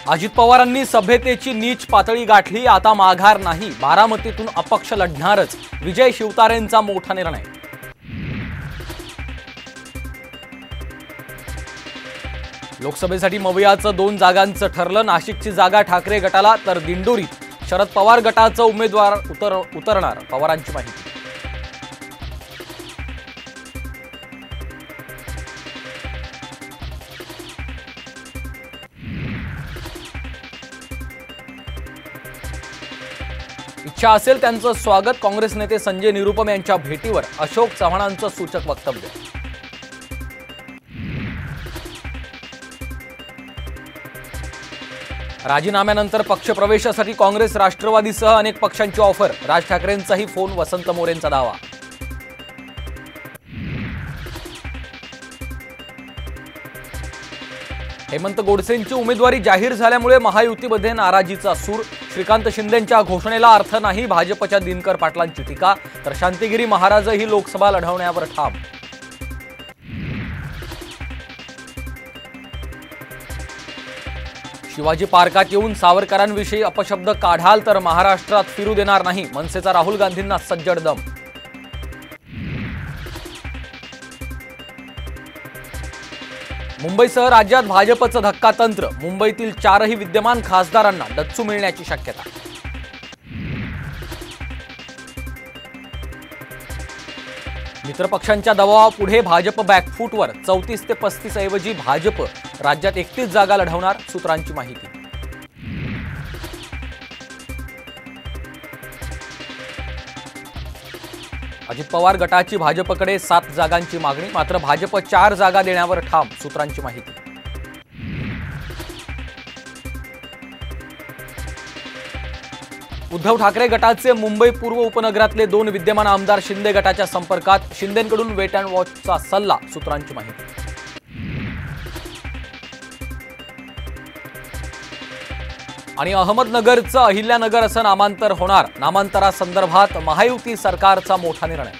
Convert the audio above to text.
अजित पवारांनी सभ्यतेची नीच पातळी गाठली, आता माघार नाही, बारामतीतून अपक्ष लढणारच, विजय शिवतारेंचा मोठा निर्णय। लोकसभेसाठी मवियाचं 2 जागांचं ठरलं, नाशिकची जागा ठाकरे गटाला तर दिंडोरीत शरद पवार गटाचा उमेदवार उतरणार, पवारांची माहिती। इच्छा असेल त्यांचं स्वागत, काँग्रेस नेते संजय निरुपम यांच्या भेटीवर अशोक चव्हाणांचं सूचक वक्तव्य। राजीनाम्यानंतर पक्षप्रवेशासाठी काँग्रेस राष्ट्रवादीसह अनेक पक्षांची ऑफर, राज ठाकरेंचाही फोन, वसंत मोरेंचा दावा। हेमंत गोडसेंची उमेदवारी जाहीर झाल्यामुळे महायुतीमध्ये नाराजीचा सूर, श्रीकांत शिंदेंच्या घोषणेला अर्थ नाही, भाजपच्या दिनकर पाटलांची टीका, तर शांतिगिरी महाराजही लोकसभा लढवण्यावर ठाम। शिवाजी पार्कात येऊन सावरकरांविषयी अपशब्द काढाल तर महाराष्ट्रात फिरू देणार नाही, मनसेचा राहुल गांधींना सज्जड दम। मुंबईसह राज्यात भाजपचं धक्कातंत्र, मुंबईतील 4ही विद्यमान खासदारांना डच्चू मिळण्याची शक्यता। मित्रपक्षांच्या दबावापुढे भाजप बॅकफूटवर, 34 ते 35 ऐवजी भाजप राज्यात 31 जागा लढवणार, सूत्रांची माहिती। अजित पवार गटाची भाजपकडे 7 जागांची मागणी, मात्र भाजप 4 जागा देण्यावर ठाम, सूत्रांची माहिती। उद्धव ठाकरे गटाचे मुंबई पूर्व उपनगरातले 2 विद्यमान आमदार शिंदे गटाच्या संपर्कात, शिंदेंकडून वेट अँड वॉचचा सल्ला, सूत्रांची माहिती। आणि अहमदनगरचं अहिल्यानगर असं नामांतर होणार, नामांतरासंदर्भात महायुती सरकारचा मोठा निर्णय।